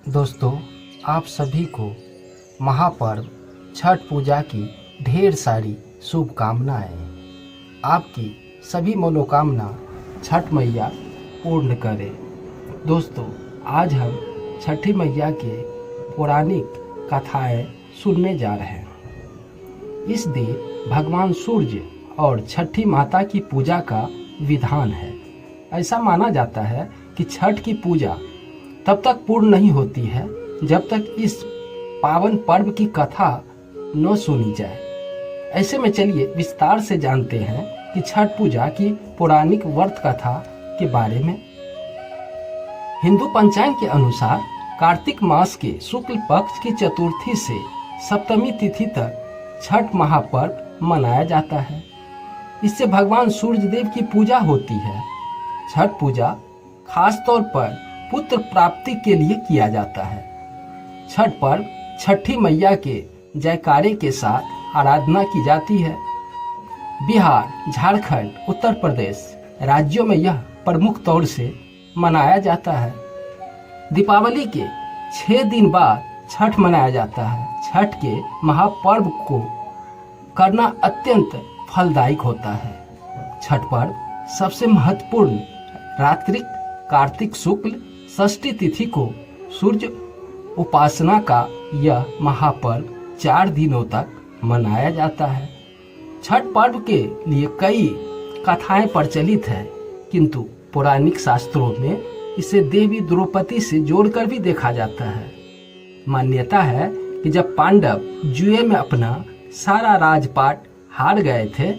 दोस्तों, आप सभी को महापर्व छठ पूजा की ढेर सारी शुभकामनाएं। आपकी सभी मनोकामना छठ मैया पूर्ण करे। दोस्तों, आज हम छठी मैया के पौराणिक कथाएं सुनने जा रहे हैं। इस दिन भगवान सूर्य और छठी माता की पूजा का विधान है। ऐसा माना जाता है कि छठ की पूजा तब तक पूर्ण नहीं होती है जब तक इस पावन पर्व की कथा न सुनी जाए। ऐसे में चलिए विस्तार से जानते हैं कि छठ पूजा की पौराणिक व्रत कथा के बारे में। हिंदू पंचांग के अनुसार कार्तिक मास के शुक्ल पक्ष की चतुर्थी से सप्तमी तिथि तक छठ महापर्व मनाया जाता है। इससे भगवान सूर्य देव की पूजा होती है। छठ पूजा खास तौर पर पुत्र प्राप्ति के लिए किया जाता है। छठ पर्व छठी मैया के जयकारे के साथ आराधना की जाती है। बिहार, झारखंड, उत्तर प्रदेश राज्यों में यह प्रमुख तौर से मनाया जाता है। दीपावली के 6 दिन बाद छठ मनाया जाता है। छठ के महापर्व को करना अत्यंत फलदायक होता है। छठ पर्व सबसे महत्वपूर्ण रात्रि कार्तिक शुक्ल षष्ठी तिथि को सूर्य उपासना का यह महापर्व 4 दिनों तक मनाया जाता है। छठ पर्व के लिए कई कथाएं प्रचलित है, किंतु पौराणिक शास्त्रों में इसे देवी द्रौपदी से जोड़कर भी देखा जाता है। मान्यता है कि जब पांडव जुए में अपना सारा राजपाट हार गए थे,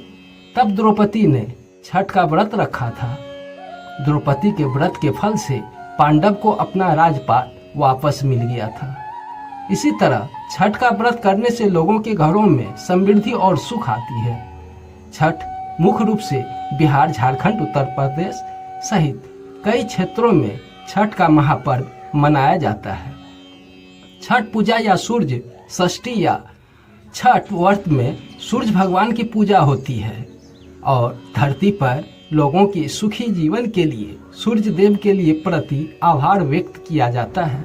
तब द्रौपदी ने छठ का व्रत रखा था। द्रौपदी के व्रत के फल से पांडव को अपना राजपाट वापस मिल गया था। इसी तरह छठ का व्रत करने से लोगों के घरों में समृद्धि और सुख आती है। छठ मुख्य रूप से बिहार, झारखंड, उत्तर प्रदेश सहित कई क्षेत्रों में छठ का महापर्व मनाया जाता है। छठ पूजा या सूर्य षष्ठी या छठ व्रत में सूर्य भगवान की पूजा होती है और धरती पर लोगों के सुखी जीवन के लिए सूर्य देव के लिए प्रति आभार व्यक्त किया जाता है।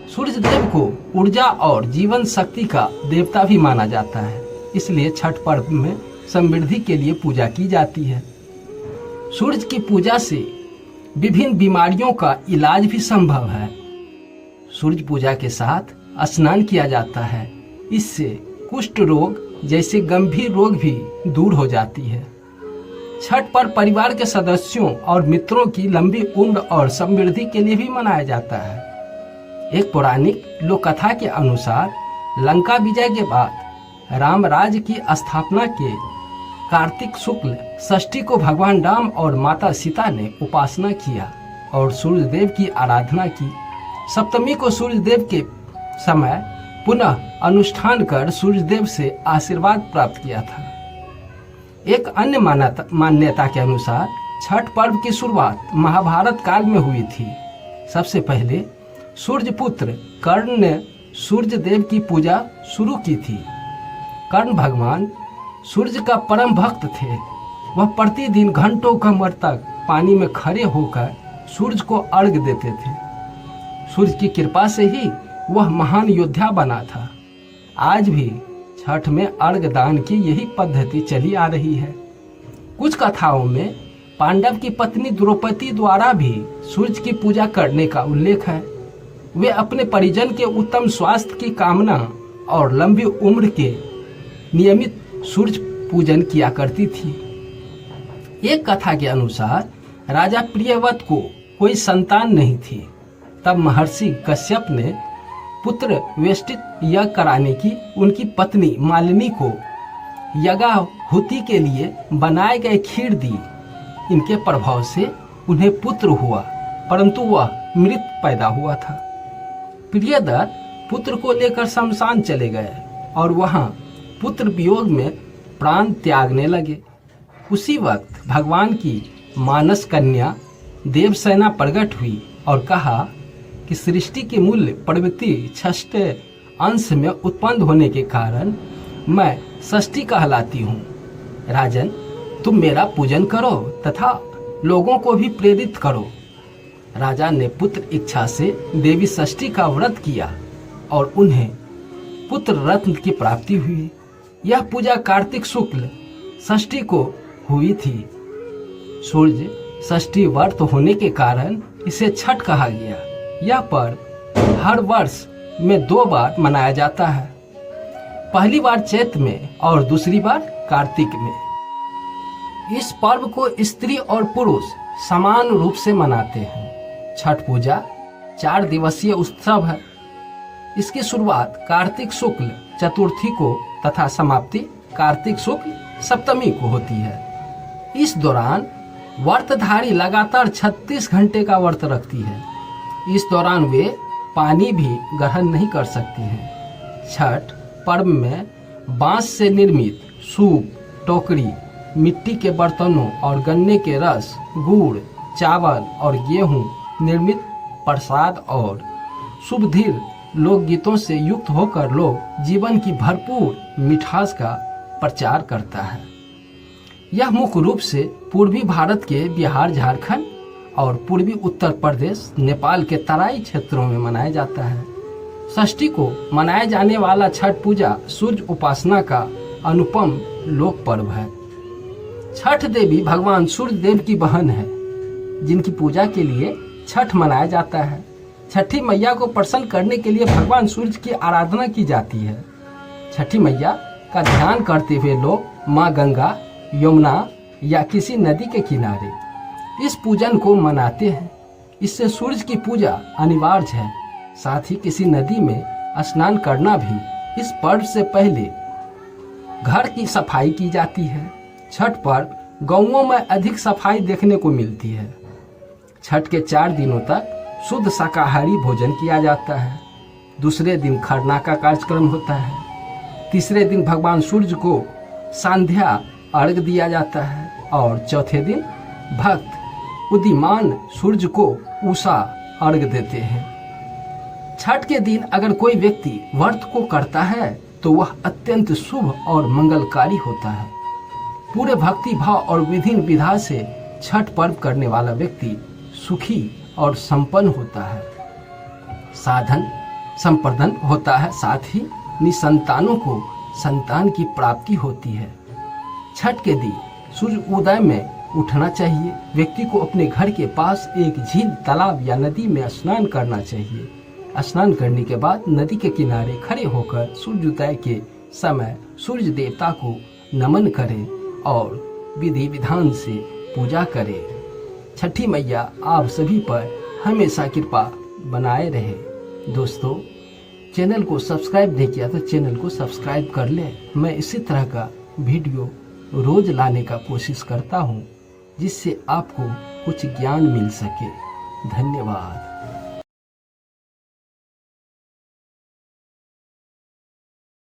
सूर्य देव को ऊर्जा और जीवन शक्ति का देवता भी माना जाता है, इसलिए छठ पर्व में समृद्धि के लिए पूजा की जाती है। सूर्य की पूजा से विभिन्न बीमारियों का इलाज भी संभव है। सूर्य पूजा के साथ स्नान किया जाता है। इससे कुष्ठ रोग जैसे गंभीर रोग भी दूर हो जाती है। छठ पर परिवार के सदस्यों और मित्रों की लंबी उम्र और समृद्धि के लिए भी मनाया जाता है। एक पौराणिक लोक कथा के अनुसार लंका विजय के बाद राम राज्य की स्थापना के कार्तिक शुक्ल षष्ठी को भगवान राम और माता सीता ने उपासना किया और सूर्य देव की आराधना की। सप्तमी को सूर्य देव के समय पुनः अनुष्ठान कर सूर्य देव से आशीर्वाद प्राप्त किया था। एक अन्य मान्यता के अनुसार छठ पर्व की शुरुआत महाभारत काल में हुई थी। सबसे पहले सूर्य पुत्र कर्ण ने सूर्य देव की पूजा शुरू की थी। कर्ण भगवान सूर्य का परम भक्त थे। वह प्रतिदिन घंटों कमर तक पानी में खड़े होकर सूर्य को अर्घ देते थे। सूर्य की कृपा से ही वह महान योद्धा बना था। आज भी छठ में अर्घ दान की यही पद्धति चली आ रही है। कुछ कथाओं में पांडव की पत्नी द्रौपदी द्वारा भी सूर्य की पूजा करने का उल्लेख है। वे अपने परिजन के उत्तम स्वास्थ्य की कामना और लंबी उम्र के नियमित सूर्य पूजन किया करती थी। एक कथा के अनुसार राजा प्रियव्रत को कोई संतान नहीं थी। तब महर्षि कश्यप ने पुत्र वेष्टित यज्ञ कराने की उनकी पत्नी मालिनी को यज्ञाहुति के लिए बनाए गए खीर दी। इनके प्रभाव से उन्हें पुत्र हुआ, परंतु वह मृत पैदा हुआ था। प्रियदत्त पुत्र को लेकर शमशान चले गए और वहां पुत्र वियोग में प्राण त्यागने लगे। उसी वक्त भगवान की मानस कन्या देवसेना प्रकट हुई और कहा कि सृष्टि के मूल्य प्रवृत्ति छठे अंश में उत्पन्न होने के कारण मैं षष्ठी कहलाती हूँ। राजन, तुम मेरा पूजन करो तथा लोगों को भी प्रेरित करो। राजा ने पुत्र इच्छा से देवी षष्ठी का व्रत किया और उन्हें पुत्र रत्न की प्राप्ति हुई। यह पूजा कार्तिक शुक्ल षष्ठी को हुई थी। सूर्य षष्ठी व्रत होने के कारण इसे छठ कहा गया। यह पर्व हर वर्ष में 2 बार मनाया जाता है, पहली बार चैत्र में और दूसरी बार कार्तिक में। इस पर्व को स्त्री और पुरुष समान रूप से मनाते हैं। छठ पूजा 4 दिवसीय उत्सव है। इसकी शुरुआत कार्तिक शुक्ल चतुर्थी को तथा समाप्ति कार्तिक शुक्ल सप्तमी को होती है। इस दौरान व्रतधारी लगातार 36 घंटे का व्रत रखती है। इस दौरान वे पानी भी ग्रहण नहीं कर सकती हैं। छठ पर्व में बांस से निर्मित सूप, टोकरी, मिट्टी के बर्तनों और गन्ने के रस, गुड़, चावल और गेहूं निर्मित प्रसाद और शुभधीर लोकगीतों से युक्त होकर लोग जीवन की भरपूर मिठास का प्रचार करता है। यह मुख्य रूप से पूर्वी भारत के बिहार, झारखंड और पूर्वी उत्तर प्रदेश, नेपाल के तराई क्षेत्रों में मनाया जाता है। षष्ठी को मनाया जाने वाला छठ पूजा सूर्य उपासना का अनुपम लोक पर्व है। छठ देवी भगवान सूर्य देव की बहन है, जिनकी पूजा के लिए छठ मनाया जाता है। छठी मैया को प्रसन्न करने के लिए भगवान सूर्य की आराधना की जाती है। छठी मैया का ध्यान करते हुए लोग माँ गंगा, यमुना या किसी नदी के किनारे इस पूजन को मनाते हैं। इससे सूर्य की पूजा अनिवार्य है। साथ ही किसी नदी में स्नान करना भी इस पर्व से पहले घर की सफाई की जाती है। छठ पर्व गांवों में अधिक सफाई देखने को मिलती है। छठ के 4 दिनों तक शुद्ध शाकाहारी भोजन किया जाता है। दूसरे दिन खरना का कार्यक्रम होता है। तीसरे दिन भगवान सूर्य को संध्या अर्घ दिया जाता है और चौथे दिन भक्त उदीयमान सूर्य को उषा अर्घ देते हैं। छठ के दिन अगर कोई व्यक्ति व्रत को करता है तो वह अत्यंत शुभ और मंगलकारी होता है। पूरे भक्ति भाव और विधि विधान से छठ पर्व करने वाला व्यक्ति सुखी और संपन्न होता है, साधन संपन्न होता है। साथ ही निसंतानों को संतान की प्राप्ति होती है। छठ के दिन सूर्य उदय में उठना चाहिए। व्यक्ति को अपने घर के पास एक झील, तालाब या नदी में स्नान करना चाहिए। स्नान करने के बाद नदी के किनारे खड़े होकर सूर्योदय के समय सूर्य देवता को नमन करें और विधि विधान से पूजा करें। छठी मैया आप सभी पर हमेशा कृपा बनाए रहे। दोस्तों, चैनल को सब्सक्राइब नहीं किया तो चैनल को सब्सक्राइब कर लें। मैं इसी तरह का वीडियो रोज लाने का कोशिश करता हूँ, जिससे आपको कुछ ज्ञान मिल सके। धन्यवाद।